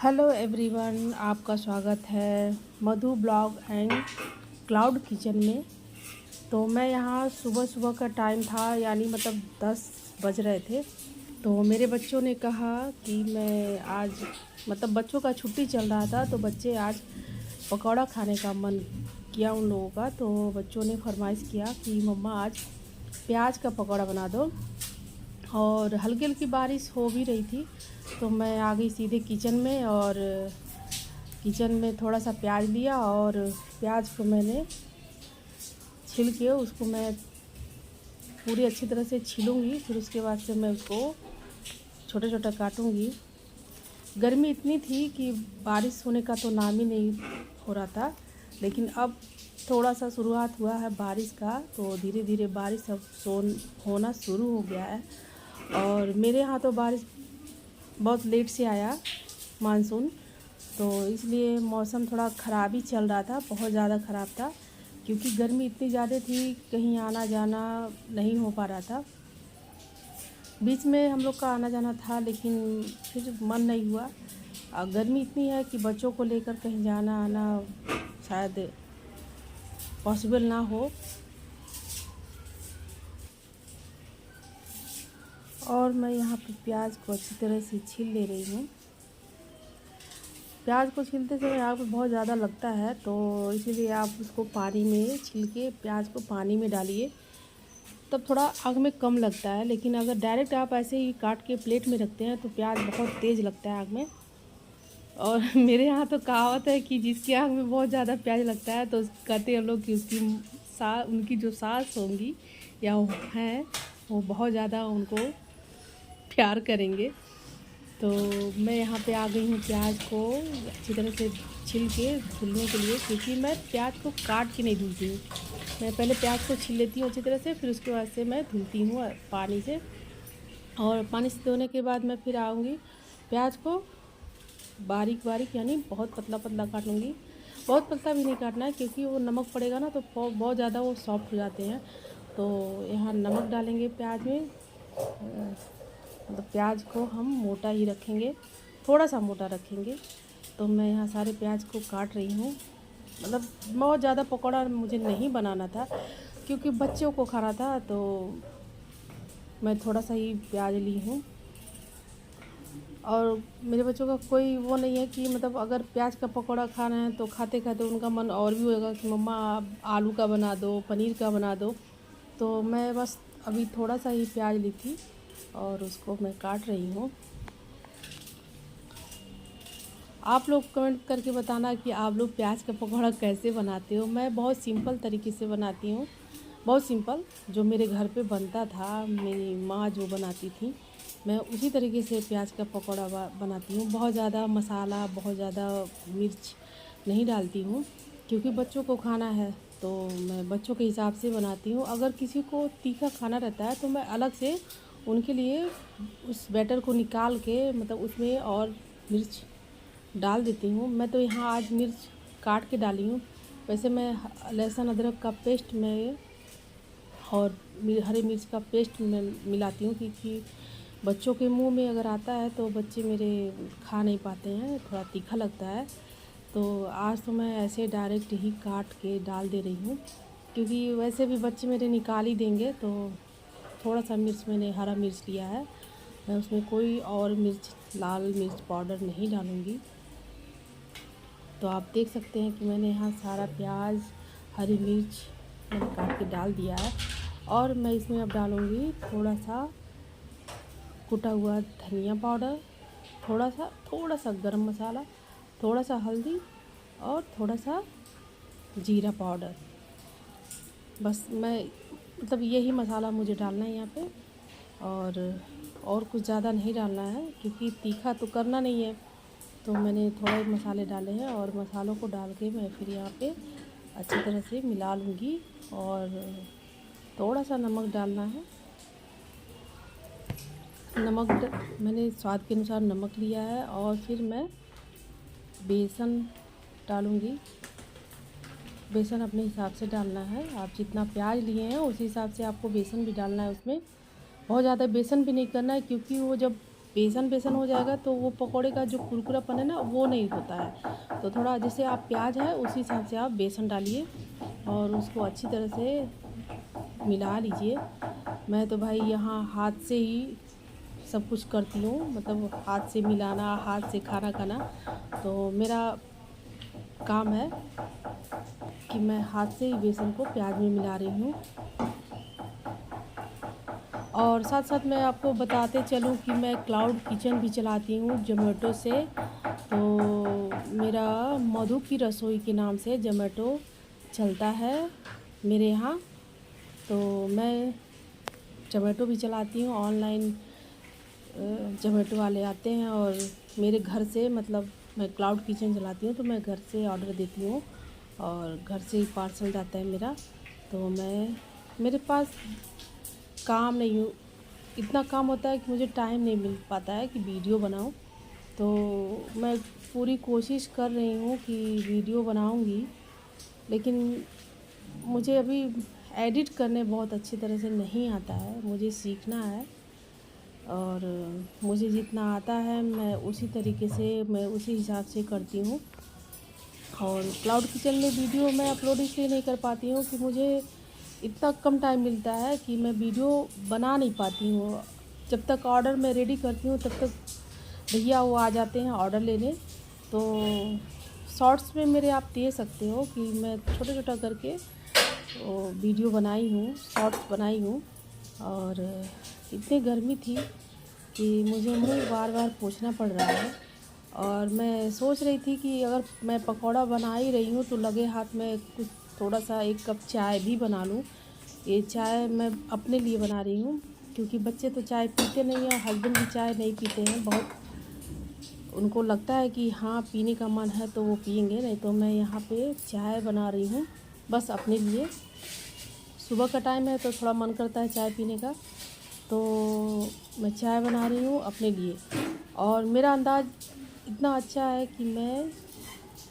Hello everyone, आपका स्वागत है मधु ब्लॉग एंड क्लाउड किचन में। तो मैं यहाँ सुबह सुबह का टाइम था, यानी मतलब 10 बज रहे थे। तो मेरे बच्चों ने कहा कि मैं आज मतलब बच्चों का छुट्टी चल रहा था, तो बच्चे आज पकौड़ा खाने का मन किया उन लोगों का। तो बच्चों ने फरमाइश किया कि मम्मा आज प्याज का पकौड़ा बना दो। और हल्की हल्की बारिश हो भी रही थी, तो मैं आ गई सीधे किचन में। और किचन में थोड़ा सा प्याज लिया और प्याज को मैंने छिल के उसको मैं पूरी अच्छी तरह से छीलूँगी। फिर उसके बाद से मैं उसको छोटे छोटे काटूँगी। गर्मी इतनी थी कि बारिश होने का तो नाम ही नहीं हो रहा था, लेकिन अब थोड़ा सा शुरुआत हुआ है बारिश का, तो धीरे धीरे बारिश अब होना शुरू हो गया है। और मेरे यहाँ तो बारिश बहुत लेट से आया, मानसून, तो इसलिए मौसम थोड़ा ख़राब ही चल रहा था, बहुत ज़्यादा ख़राब था, क्योंकि गर्मी इतनी ज़्यादा थी, कहीं आना जाना नहीं हो पा रहा था। बीच में हम लोग का आना जाना था, लेकिन फिर मन नहीं हुआ। गर्मी इतनी है कि बच्चों को लेकर कहीं जाना आना शायद पॉसिबल ना हो। और मैं यहाँ पे प्याज को अच्छी तरह से छील ले रही हूँ। प्याज को छीलते समय आग बहुत ज़्यादा लगता है, तो इसीलिए आप उसको पानी में छील के प्याज को पानी में डालिए, तब थोड़ा आग में कम लगता है। लेकिन अगर डायरेक्ट आप ऐसे ही काट के प्लेट में रखते हैं तो प्याज बहुत तेज़ लगता है आग में। और मेरे यहाँ तो कहावत है कि जिसकी आग में बहुत ज़्यादा प्याज लगता है, तो कहते हैं लोग कि उनकी जो सास होंगी या वो हैं, वो बहुत ज़्यादा उनको प्यार करेंगे। तो मैं यहाँ पे आ गई हूँ प्याज को अच्छी तरह से छील के धुलने के लिए, क्योंकि मैं प्याज को काट के नहीं धुलती हूँ। मैं पहले प्याज को छील लेती हूँ अच्छी तरह से, फिर उसके बाद से मैं धुलती हूँ पानी से। और पानी से धोने के बाद मैं फिर आऊँगी, प्याज को बारीक बारीक यानी बहुत पतला पतला काटूँगी। बहुत पतला भी नहीं काटना है, क्योंकि वो नमक पड़ेगा ना, तो बहुत ज़्यादा वो सॉफ्ट हो जाते हैं। तो यहाँ नमक डालेंगे प्याज में। मतलब प्याज को हम मोटा ही रखेंगे, थोड़ा सा मोटा रखेंगे। तो मैं यहाँ सारे प्याज को काट रही हूँ। मतलब बहुत ज़्यादा पकौड़ा मुझे नहीं बनाना था, क्योंकि बच्चों को खाना था, तो मैं थोड़ा सा ही प्याज ली हूँ। और मेरे बच्चों का कोई वो नहीं है कि मतलब अगर प्याज का पकौड़ा खाना है तो खाते खाते उनका मन और भी होएगा कि मम्मा आप आलू का बना दो, पनीर का बना दो। तो मैं बस अभी थोड़ा सा ही प्याज ली थी और उसको मैं काट रही हूँ। आप लोग कमेंट करके बताना कि आप लोग प्याज का पकौड़ा कैसे बनाते हो। मैं बहुत सिंपल तरीके से बनाती हूँ, बहुत सिंपल, जो मेरे घर पे बनता था, मेरी माँ जो बनाती थी, मैं उसी तरीके से प्याज का पकौड़ा बनाती हूँ। बहुत ज़्यादा मसाला, बहुत ज़्यादा मिर्च नहीं डालती हूँ, क्योंकि बच्चों को खाना है, तो मैं बच्चों के हिसाब से बनाती हूँ। अगर किसी को तीखा खाना रहता है तो मैं अलग से उनके लिए उस बैटर को निकाल के मतलब उसमें और मिर्च डाल देती हूँ। मैं तो यहाँ आज मिर्च काट के डाली हूँ। वैसे मैं लहसुन अदरक का पेस्ट में और हरी मिर्च का पेस्ट में मिलाती हूँ, क्योंकि बच्चों के मुंह में अगर आता है तो बच्चे मेरे खा नहीं पाते हैं, थोड़ा तीखा लगता है। तो आज तो मैं ऐसे डायरेक्ट ही काट के डाल दे रही हूँ, क्योंकि वैसे भी बच्चे मेरे निकाल ही देंगे। तो थोड़ा सा मिर्च मैंने हरा मिर्च लिया है, मैं उसमें कोई और मिर्च, लाल मिर्च पाउडर नहीं डालूँगी। तो आप देख सकते हैं कि मैंने यहाँ सारा प्याज, हरी मिर्च मैंने काट के डाल दिया है। और मैं इसमें अब डालूँगी थोड़ा सा कुटा हुआ धनिया पाउडर, थोड़ा सा गरम मसाला, थोड़ा सा हल्दी और थोड़ा सा जीरा पाउडर। बस मैं मतलब यही मसाला मुझे डालना है यहाँ पे, और कुछ ज़्यादा नहीं डालना है, क्योंकि तीखा तो करना नहीं है। तो मैंने थोड़े मसाले डाले हैं, और मसालों को डाल के मैं फिर यहाँ पे अच्छी तरह से मिला लूँगी। और थोड़ा सा नमक डालना है, मैंने स्वाद के अनुसार नमक लिया है। और फिर मैं बेसन डालूँगी। बेसन अपने हिसाब से डालना है, आप जितना प्याज लिए हैं उसी हिसाब से आपको बेसन भी डालना है उसमें। बहुत ज़्यादा बेसन भी नहीं करना है, क्योंकि वो जब बेसन बेसन हो जाएगा तो वो पकोड़े का जो कुरकुरापन है ना वो नहीं होता है। तो थोड़ा जैसे आप प्याज है उसी हिसाब से आप बेसन डालिए और उसको अच्छी तरह से मिला लीजिए। मैं तो भाई यहाँ हाथ से ही सब कुछ करती हूँ, मतलब हाथ से मिलाना, हाथ से खाना खाना तो मेरा काम है कि मैं हाथ से ही बेसन को प्याज में मिला रही हूँ। और साथ साथ मैं आपको बताते चलूँ कि मैं क्लाउड किचन भी चलाती हूँ ज़ोमैटो से। तो मेरा मधु की रसोई के नाम से ज़ोमैटो चलता है मेरे यहाँ। तो मैं ज़ोमैटो भी चलाती हूँ ऑनलाइन। ज़ोमैटो वाले आते हैं और मेरे घर से, मतलब मैं क्लाउड किचन चलाती हूँ तो मैं घर से ऑर्डर देती हूँ और घर से ही पार्सल जाता है मेरा। तो मेरे पास काम नहीं हो, इतना काम होता है कि मुझे टाइम नहीं मिल पाता है कि वीडियो बनाऊं। तो मैं पूरी कोशिश कर रही हूँ कि वीडियो बनाऊंगी, लेकिन मुझे अभी एडिट करने बहुत अच्छी तरह से नहीं आता है, मुझे सीखना है। और मुझे जितना आता है मैं उसी तरीके से, मैं उसी हिसाब से करती हूँ। और क्लाउड किचन में वीडियो मैं अपलोड इसलिए नहीं कर पाती हूँ कि मुझे इतना कम टाइम मिलता है कि मैं वीडियो बना नहीं पाती हूँ। जब तक ऑर्डर मैं रेडी करती हूँ तब तक भैया वो आ जाते हैं ऑर्डर लेने। तो शॉर्ट्स में मेरे आप दे सकते हो कि मैं छोटा छोटा करके वीडियो बनाई हूँ, शॉर्ट्स बनाई हूँ। और इतनी गर्मी थी कि मुझे मुँह बार बार पोंछना पड़ रहा है। और मैं सोच रही थी कि अगर मैं पकौड़ा बना ही रही हूँ तो लगे हाथ में कुछ थोड़ा सा 1 कप चाय भी बना लूँ। ये चाय मैं अपने लिए बना रही हूँ क्योंकि बच्चे तो चाय पीते नहीं हैं, हस्बैंड भी चाय नहीं पीते हैं। बहुत उनको लगता है कि हाँ पीने का मन है तो वो पिएंगे, नहीं तो मैं यहाँ पे चाय बना रही हूँ बस अपने लिए। सुबह का टाइम है तो थोड़ा मन करता है चाय पीने का, तो मैं चाय बना रही हूँ अपने लिए। और मेरा अंदाज़ इतना अच्छा है कि मैं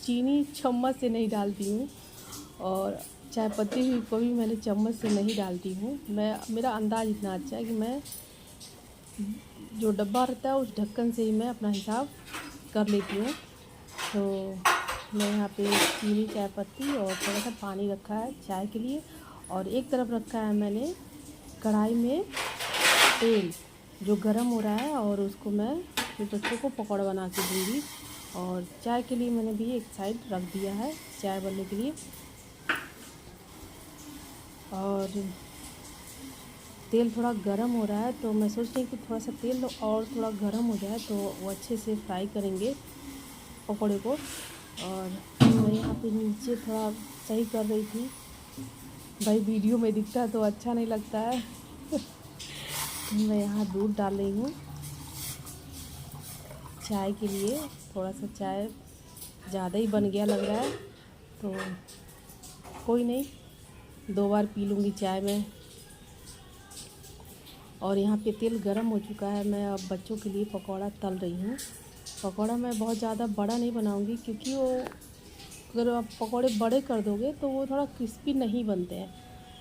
चीनी चम्मच से नहीं डालती हूँ और चाय पत्ती भी कभी मैंने चम्मच से नहीं डालती हूँ। मेरा अंदाज़ इतना अच्छा है कि मैं जो डब्बा रहता है उस ढक्कन से ही मैं अपना हिसाब कर लेती हूँ। तो मैं यहाँ पे चीनी, चाय पत्ती और थोड़ा सा पानी रखा है चाय के लिए। और एक तरफ रखा है मैंने कढ़ाई में तेल जो गरम हो रहा है और उसको मैं फिर बच्चों को पकौड़ा बना के दूँगी। और चाय के लिए मैंने भी एक साइड रख दिया है चाय बनने के लिए। और तेल थोड़ा गरम हो रहा है तो मैं सोच रही हूँ कि थोड़ा सा तेल और थोड़ा गरम हो जाए तो वो अच्छे से फ्राई करेंगे पकौड़े को। और मैं यहाँ पे नीचे थोड़ा सही कर रही थी, भाई वीडियो में दिखता है तो अच्छा नहीं लगता है। मैं यहाँ दूध डाल रही हूँ चाय के लिए। थोड़ा सा चाय ज़्यादा ही बन गया लग रहा है, तो कोई नहीं, 2 बार पी लूँगी चाय में। और यहाँ पे तेल गरम हो चुका है, मैं अब बच्चों के लिए पकौड़ा तल रही हूँ। पकौड़ा मैं बहुत ज़्यादा बड़ा नहीं बनाऊँगी क्योंकि वो अगर आप पकौड़े बड़े कर दोगे तो वो थोड़ा क्रिस्पी नहीं बनते हैं,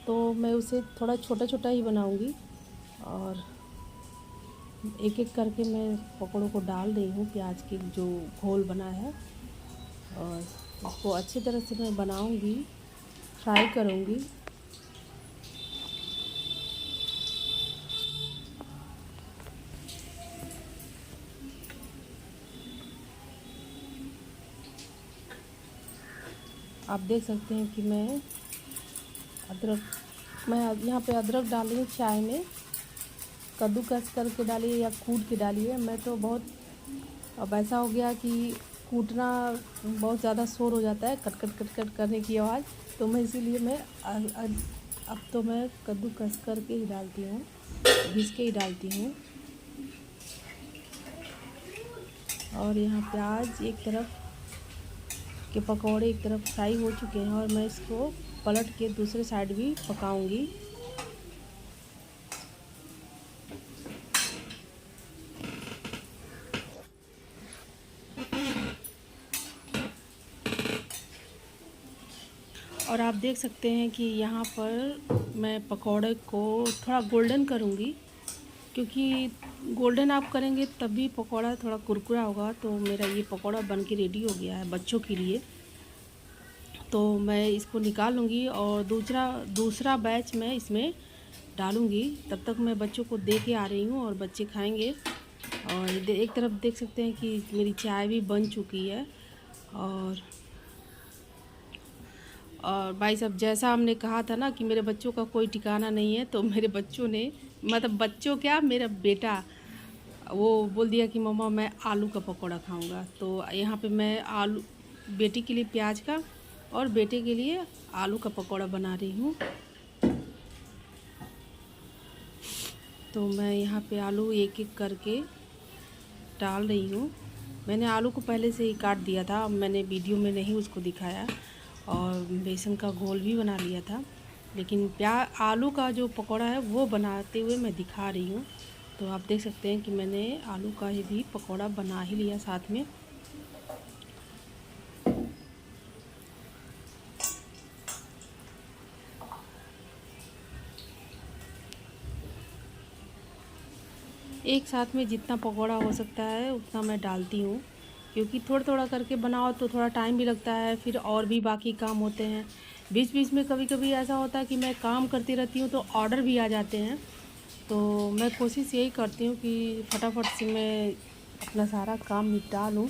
तो मैं उसे थोड़ा छोटा छोटा ही बनाऊँगी। और एक एक करके मैं पकौड़ों को डाल रही हूँ प्याज के जो घोल बना है। और इसको अच्छी तरह से मैं बनाऊँगी, फ्राई करूँगी। आप देख सकते हैं कि मैं यहाँ पे अदरक डाल रही हूँ चाय में। कद्दूकस करके डालिए या कूट के डालिए। मैं तो बहुत अब ऐसा हो गया कि कूटना बहुत ज़्यादा शोर हो जाता है, कट कट कट कट करने की आवाज़, तो मैं इसीलिए मैं अब तो मैं कद्दूकस करके ही डालती हूँ, घिस के ही डालती हूँ। और यहाँ प्याज एक तरफ के पकौड़े एक तरफ फ्राई हो चुके हैं और मैं इसको पलट के दूसरे साइड भी पकाऊंगी। और आप देख सकते हैं कि यहाँ पर मैं पकौड़े को थोड़ा गोल्डन करूँगी क्योंकि गोल्डन आप करेंगे तभी पकौड़ा थोड़ा कुरकुरा होगा। तो मेरा ये पकौड़ा बन के रेडी हो गया है बच्चों के लिए। तो मैं इसको निकाल लूँगी और दूसरा बैच मैं इसमें डालूँगी। तब तक मैं बच्चों को दे के आ रही हूँ और बच्चे खाएंगे। और एक तरफ देख सकते हैं कि मेरी चाय भी बन चुकी है। और भाई साहब, जैसा हमने कहा था ना कि मेरे बच्चों का कोई ठिकाना नहीं है, तो मेरे बच्चों ने, मतलब बच्चों क्या, मेरा बेटा वो बोल दिया कि मम्मा मैं आलू का पकौड़ा खाऊंगा। तो यहाँ पे मैं आलू, बेटी के लिए प्याज का और बेटे के लिए आलू का पकौड़ा बना रही हूँ। तो मैं यहाँ पे आलू एक एक करके डाल रही हूँ। मैंने आलू को पहले से ही काट दिया था, मैंने वीडियो में नहीं उसको दिखाया। और बेसन का घोल भी बना लिया था, लेकिन आलू का जो पकौड़ा है वो बनाते हुए मैं दिखा रही हूँ। तो आप देख सकते हैं कि मैंने आलू का भी पकौड़ा बना ही लिया साथ में। एक साथ में जितना पकौड़ा हो सकता है उतना मैं डालती हूँ, क्योंकि थोड़ा थोड़ा करके बनाओ तो थोड़ा टाइम भी लगता है, फिर और भी बाकी काम होते हैं। बीच बीच में कभी कभी ऐसा होता है कि मैं काम करती रहती हूँ तो ऑर्डर भी आ जाते हैं। तो मैं कोशिश यही करती हूँ कि फटाफट से मैं अपना सारा काम निपटा लूँ,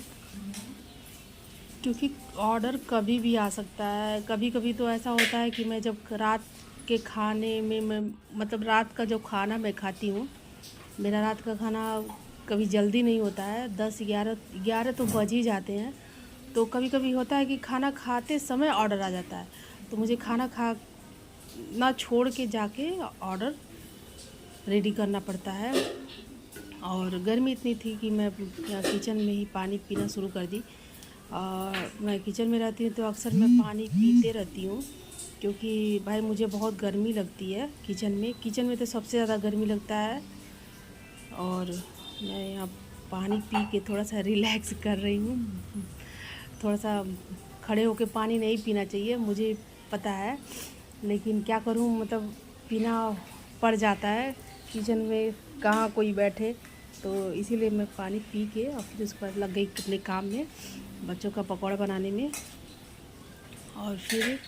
क्योंकि ऑर्डर कभी भी आ सकता है। कभी कभी तो ऐसा होता है कि मैं जब रात के खाने में मैं, मतलब रात का जो खाना मैं खाती हूँ, मेरा रात का खाना कभी जल्दी नहीं होता है, 10-11 तो बज ही जाते हैं। तो कभी कभी होता है कि खाना खाते समय ऑर्डर आ जाता है, तो मुझे खाना खा ना छोड़ के जाके ऑर्डर रेडी करना पड़ता है। और गर्मी इतनी थी कि मैं किचन में ही पानी पीना शुरू कर दी। मैं किचन में रहती हूँ तो अक्सर मैं पानी पीते रहती हूँ, क्योंकि भाई मुझे बहुत गर्मी लगती है किचन में तो सबसे ज़्यादा गर्मी लगता है। और मैं यहाँ पानी पी के थोड़ा सा रिलैक्स कर रही हूँ। थोड़ा सा खड़े होके पानी नहीं पीना चाहिए, मुझे पता है, लेकिन क्या करूँ, मतलब पीना पड़ जाता है किचन में, कहाँ कोई बैठे। तो इसीलिए मैं पानी पी के और फिर उसके बाद लग गई अपने काम में, बच्चों का पकौड़ा बनाने में। और फिर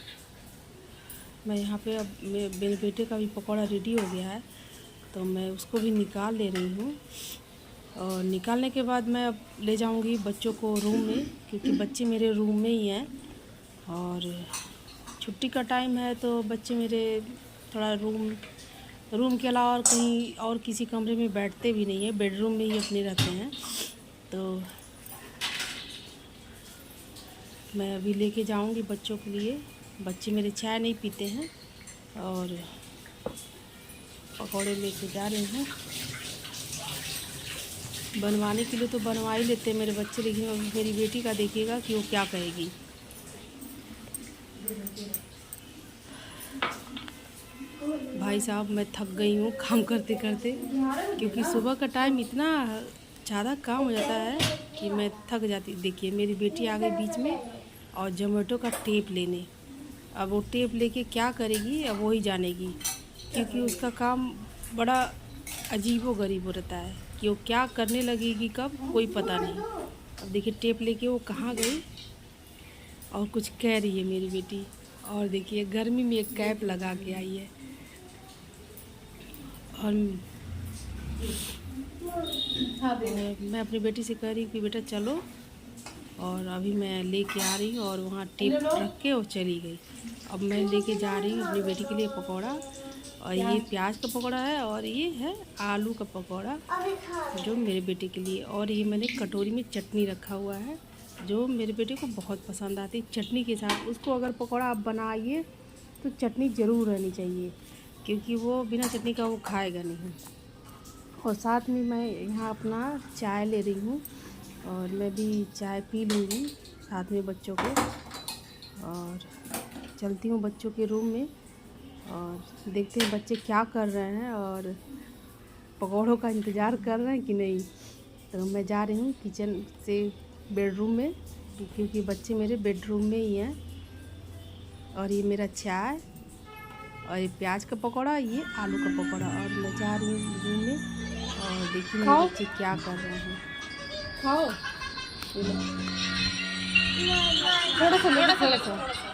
मैं यहाँ पे, अब मेरे बेटे का भी पकौड़ा रेडी हो गया है, तो मैं उसको भी निकाल ले रही हूँ। और निकालने के बाद मैं अब ले जाऊँगी बच्चों को रूम में, क्योंकि बच्चे मेरे रूम में ही हैं। और छुट्टी का टाइम है तो बच्चे मेरे थोड़ा रूम के अलावा और कहीं और किसी कमरे में बैठते भी नहीं है, बेडरूम में ही अपने रहते हैं। तो मैं अभी लेके जाऊंगी बच्चों के लिए। बच्चे मेरे चाय नहीं पीते हैं और पकौड़े लेके जा रही हूँ बनवाने के लिए। तो बनवा ही लेते हैं मेरे बच्चे, लेकिन अब मेरी बेटी का देखिएगा कि वो क्या कहेगी। भाई साहब, मैं थक गई हूँ काम करते करते, क्योंकि सुबह का टाइम इतना ज़्यादा काम हो जाता है कि मैं थक जाती। देखिए मेरी बेटी आ गई बीच में और जोमेटो का टेप लेने। अब वो टेप लेके क्या करेगी अब वो ही जानेगी, क्योंकि उसका काम बड़ा अजीबो गरीबो रहता है कि वो क्या करने लगेगी कब कोई पता नहीं। अब देखिए टेप लेके वो कहाँ गई और कुछ कह रही है मेरी बेटी। और देखिए गर्मी में एक कैप लगा के आई है। और मैं अपनी बेटी से कह रही कि बेटा चलो, और अभी मैं लेके आ रही हूँ और वहाँ टेप रख के वो चली गई। अब मैं लेके जा रही हूँ अपनी बेटी के लिए पकौड़ा, और ये प्याज का पकौड़ा है और ये है आलू का पकौड़ा जो मेरे बेटे के लिए। और ये मैंने कटोरी में चटनी रखा हुआ है जो मेरे बेटे को बहुत पसंद आती है। चटनी के साथ उसको अगर पकौड़ा आप बनाइए तो चटनी ज़रूर रहनी चाहिए, क्योंकि वो बिना चटनी का वो खाएगा नहीं। और साथ में मैं यहाँ अपना चाय ले रही हूँ और मैं भी चाय पी लूँगी साथ में बच्चों को। और चलती हूँ बच्चों के रूम में और देखते हैं बच्चे क्या कर रहे हैं और पकौड़ों का इंतज़ार कर रहे हैं कि नहीं। तो मैं जा रही हूँ किचन से बेडरूम में, क्योंकि बच्चे मेरे बेडरूम में ही हैं। और ये मेरा चाय और ये प्याज का पकौड़ा, ये आलू का पकौड़ा, और मैं जा रही हूँ रूम में। और देखिए मेरे खाओ बच्चे क्या कर रहे हैं। खाओ थोड़ा सा थोड़ा सा